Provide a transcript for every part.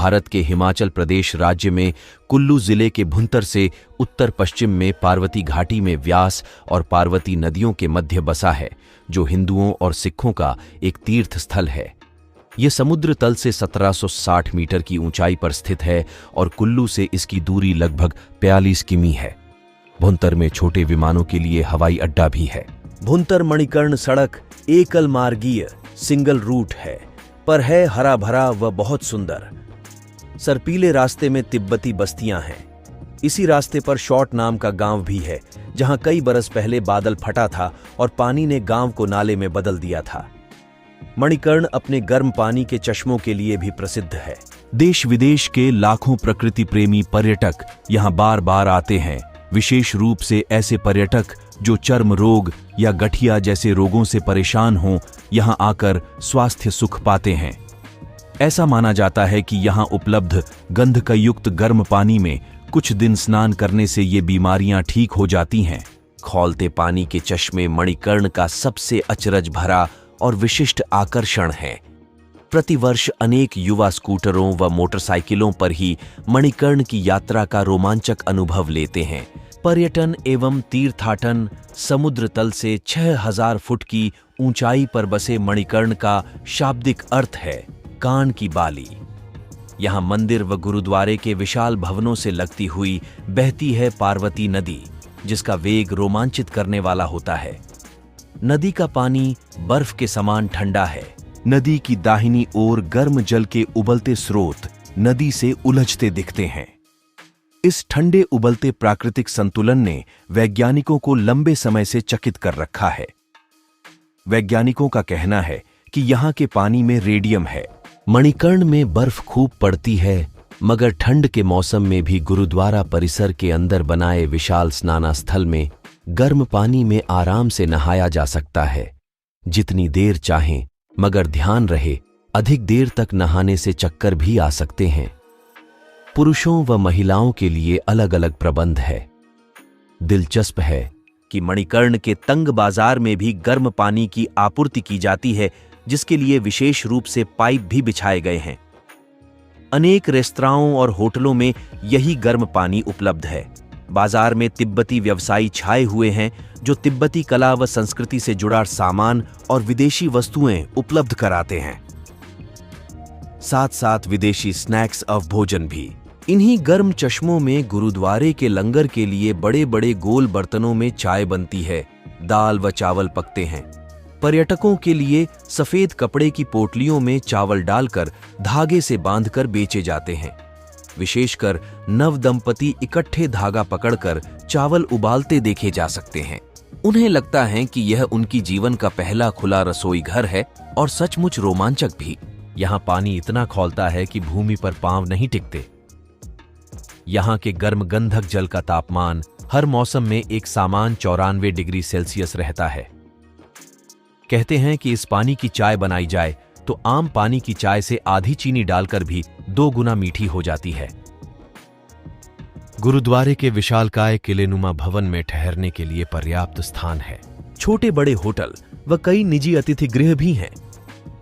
भारत के हिमाचल प्रदेश राज्य में कुल्लू जिले के भुंतर से उत्तर पश्चिम में पार्वती घाटी में व्यास और पार्वती नदियों के मध्य बसा है, जो हिंदुओं और सिखों का एक तीर्थ स्थल है। ये समुद्र तल से 1760 मीटर की ऊंचाई पर स्थित है और कुल्लू से इसकी दूरी लगभग 42 किमी है। भुंतर में छोटे विमानों के लिए हवाई अड्डा भी है। भुंतर मणिकर्ण सड़क एकल मार्गीय सिंगल रूट है, पर है हरा भरा व बहुत सुंदर। सरपीले रास्ते में तिब्बती बस्तियां हैं। इसी रास्ते पर शॉर्ट नाम का गांव भी है, जहां कई बरस पहले बादल फटा था और पानी ने गांव को नाले में बदल दिया था। मणिकर्ण अपने गर्म पानी के चश्मों के लिए भी प्रसिद्ध है। देश विदेश के लाखों प्रकृति प्रेमी पर्यटक यहां बार बार आते हैं, विशेष रूप से ऐसे पर्यटक जो चर्म रोग या गठिया जैसे रोगों से परेशान हों, यहां आकर स्वास्थ्य सुख पाते हैं। ऐसा माना जाता है कि यहां उपलब्ध गंधकयुक्त गर्म पानी में कुछ दिन स्नान करने से ये बीमारियां ठीक हो जाती हैं। खौलते पानी के चश्मे मणिकर्ण का सबसे अचरज भरा और विशिष्ट आकर्षण है। प्रतिवर्ष अनेक युवा स्कूटरों व मोटरसाइकिलों पर ही मणिकर्ण की यात्रा का रोमांचक अनुभव लेते हैं। पर्यटन एवं तीर्थाटन समुद्र तल से 6000 फुट की ऊंचाई पर बसे मणिकर्ण का शाब्दिक अर्थ है कान की बाली। यहां मंदिर व गुरुद्वारे के विशाल भवनों से लगती हुई बहती है पार्वती नदी, जिसका वेग रोमांचित करने वाला होता है। नदी का पानी बर्फ के समान ठंडा है। नदी की दाहिनी ओर गर्म जल के उबलते स्रोत नदी से उलझते दिखते हैं। इस ठंडे उबलते प्राकृतिक संतुलन ने वैज्ञानिकों को लंबे समय से चकित कर रखा है। वैज्ञानिकों का कहना है कि यहाँ के पानी में रेडियम है। मणिकर्ण में बर्फ खूब पड़ती है, मगर ठंड के मौसम में भी गुरुद्वारा परिसर के अंदर बनाए विशाल स्नाना स्थल में गर्म पानी में आराम से नहाया जा सकता है। जितनी देर चाहें, मगर ध्यान रहे अधिक देर तक नहाने से चक्कर भी आ सकते हैं। पुरुषों व महिलाओं के लिए अलग अलग प्रबंध है। दिलचस्प है कि मणिकर्ण के तंग बाजार में भी गर्म पानी की आपूर्ति की जाती है, जिसके लिए विशेष रूप से पाइप भी बिछाए गए हैं। अनेक रेस्तराओं और होटलों में यही गर्म पानी उपलब्ध है। बाजार में तिब्बती व्यवसायी छाए हुए हैं, जो तिब्बती कला व संस्कृति से जुड़ा सामान और विदेशी वस्तुएं उपलब्ध कराते हैं। साथ साथ विदेशी स्नैक्स और भोजन भी। इन्हीं गर्म चश्मों में गुरुद्वारे के लंगर के लिए बड़े बड़े गोल बर्तनों में चाय बनती है, दाल व चावल पकते हैं। पर्यटकों के लिए सफेद कपड़े की पोटलियों में चावल डालकर धागे से बांधकर बेचे जाते हैं। विशेषकर नव दंपति इकट्ठे धागा पकड़कर चावल उबालते देखे जा सकते हैं। उन्हें लगता है कि यह उनकी जीवन का पहला खुला रसोई घर है और सचमुच रोमांचक भी। यहाँ पानी इतना खौलता है कि भूमि पर पांव नहीं टिकते। यहाँ के गर्म गंधक जल का तापमान हर मौसम में एक समान 94 डिग्री सेल्सियस रहता है। कहते हैं कि इस पानी की चाय बनाई जाए तो आम पानी की चाय से आधी चीनी डालकर भी 2 गुना मीठी हो जाती है। गुरुद्वारे के विशालकाय किलेनुमा भवन में ठहरने के लिए पर्याप्त स्थान है। छोटे बड़े होटल व कई निजी अतिथि गृह भी हैं।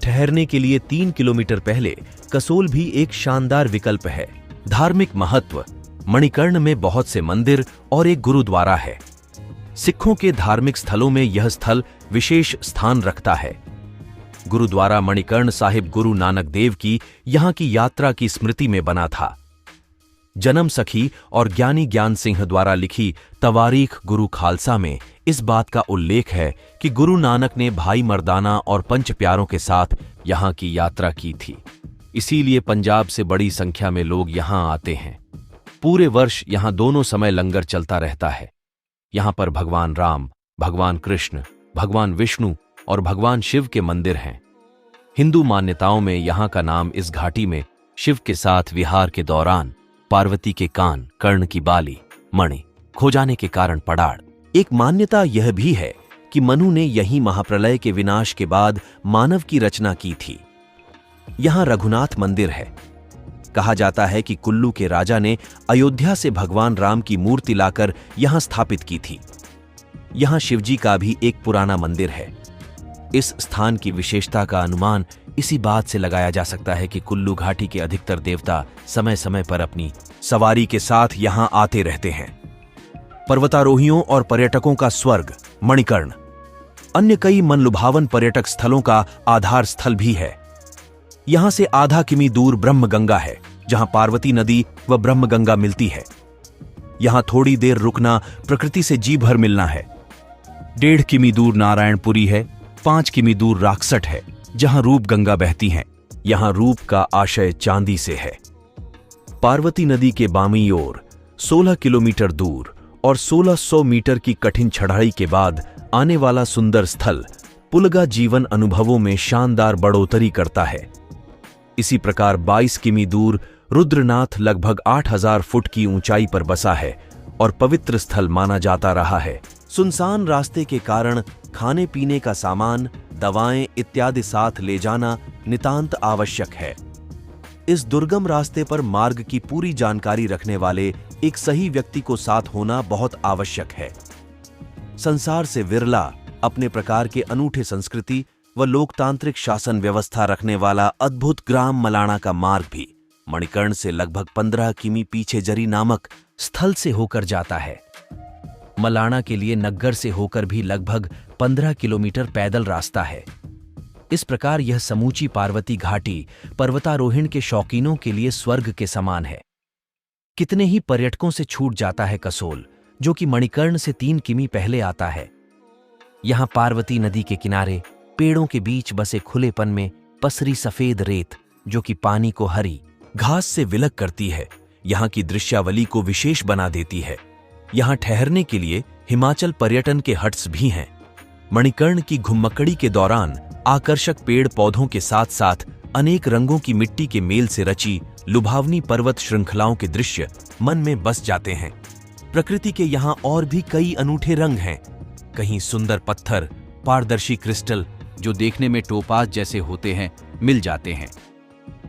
ठहरने के लिए 3 किलोमीटर पहले कसोल भी एक शानदार विकल्प है। धार्मिक महत्व। मणिकर्ण में बहुत से मंदिर और एक गुरुद्वारा है। सिखों के धार्मिक स्थलों में यह स्थल विशेष स्थान रखता है। गुरुद्वारा मणिकर्ण साहिब गुरु नानक देव की यहाँ की यात्रा की स्मृति में बना था। जन्म सखी और ज्ञानी ज्ञान सिंह द्वारा लिखी तवारीख गुरु खालसा में इस बात का उल्लेख है कि गुरु नानक ने भाई मर्दाना और पंच प्यारों के साथ यहाँ की यात्रा की थी। इसीलिए पंजाब से बड़ी संख्या में लोग यहाँ आते हैं। पूरे वर्ष यहाँ दोनों समय लंगर चलता रहता है। यहाँ पर भगवान राम, भगवान कृष्ण, भगवान विष्णु और भगवान शिव के मंदिर हैं। हिंदू मान्यताओं में यहाँ का नाम इस घाटी में शिव के साथ विहार के दौरान पार्वती के कान, कर्ण की बाली, मणि खो जाने के कारण पड़ाड़। एक मान्यता यह भी है कि मनु ने यही महाप्रलय के विनाश के बाद मानव की रचना की थी। यहाँ रघुनाथ मंदिर है। कहा जाता है कि कुल्लू के राजा ने अयोध्या से भगवान राम की मूर्ति लाकर यहाँ स्थापित की थी। यहाँ शिवजी का भी एक पुराना मंदिर है। इस स्थान की विशेषता का अनुमान इसी बात से लगाया जा सकता है कि कुल्लू घाटी के अधिकतर देवता समय समय पर अपनी सवारी के साथ यहां आते रहते हैं। पर्वतारोहियों और पर्यटकों का स्वर्ग मणिकर्ण अन्य कई मनलुभावन पर्यटक स्थलों का आधार स्थल भी है। यहां से आधा किमी दूर ब्रह्मगंगा है, जहां पार्वती नदी व ब्रह्मगंगा मिलती है। यहां थोड़ी देर रुकना प्रकृति से जी भर मिलना है। 1.5 किमी दूर नारायणपुरी है, 5 किमी दूर राक्षट है, जहां रूप गंगा बहती हैं। यहां रूप का आशय चांदी से है। पार्वती नदी के बामीं ओर 16 किलोमीटर दूर और 1600 मीटर की कठिन चढ़ाई के बाद आने वाला सुंदर स्थल पुलगा जीवन अनुभवों में शानदार बढ़ोतरी करता है। इसी प्रकार 22 किमी दूर रुद्रनाथ लगभग 8000 फुट की ऊंचाई पर बसा है और पवित्र स्थल माना जाता रहा है। सुनसान रास्ते के कारण खाने पीने का सामान, दवाएं इत्यादि साथ ले जाना नितांत आवश्यक है। इस दुर्गम रास्ते पर मार्ग की पूरी जानकारी रखने वाले एक सही व्यक्ति को साथ होना बहुत आवश्यक है। संसार से विरला, अपने प्रकार के अनूठे संस्कृति व लोकतांत्रिक शासन व्यवस्था रखने वाला अद्भुत ग्राम मलाणा का मार्ग भी मणिकर्ण से लगभग 15 किमी पीछे जरी नामक स्थल से होकर जाता है। मलाणा के लिए नग्गर से होकर भी लगभग 15 किलोमीटर पैदल रास्ता है। इस प्रकार यह समूची पार्वती घाटी पर्वतारोहण के शौकीनों के लिए स्वर्ग के समान है। कितने ही पर्यटकों से छूट जाता है कसोल, जो कि मणिकर्ण से 3 किमी पहले आता है। यहां पार्वती नदी के किनारे पेड़ों के बीच बसे खुलेपन में पसरी सफेद रेत, जो कि पानी को हरी घास से विलग करती है, यहां की दृश्यावली को विशेष बना देती है। यहां ठहरने के लिए हिमाचल पर्यटन के हट्स भी हैं। मणिकर्ण की घुम्मकड़ी के दौरान आकर्षक पेड़ पौधों के साथ साथ अनेक रंगों की मिट्टी के मेल से रची लुभावनी पर्वत श्रृंखलाओं के दृश्य मन में बस जाते हैं। प्रकृति के यहाँ और भी कई अनूठे रंग हैं। कहीं सुंदर पत्थर, पारदर्शी क्रिस्टल जो देखने में टोपाज जैसे होते हैं, मिल जाते हैं,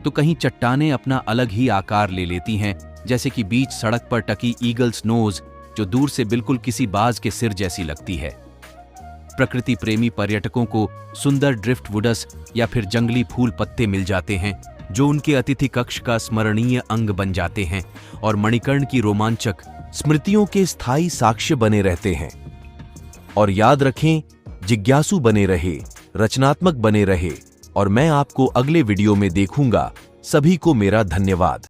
तो कहीं चट्टानें अपना अलग ही आकार ले लेती हैं, जैसे कि बीच सड़क पर टकी ईगल्स नोज, जो दूर से बिल्कुल किसी बाज के सिर जैसी लगती है। प्रकृति प्रेमी पर्यटकों को सुंदर ड्रिफ्ट वुडस या फिर जंगली फूल पत्ते मिल जाते हैं, जो उनके अतिथि कक्ष का स्मरणीय अंग बन जाते हैं और मणिकर्ण की रोमांचक स्मृतियों के स्थायी साक्ष्य बने रहते हैं। और याद रखें, जिज्ञासु बने रहे, रचनात्मक बने रहे, और मैं आपको अगले वीडियो में देखूंगा। सभी को मेरा धन्यवाद।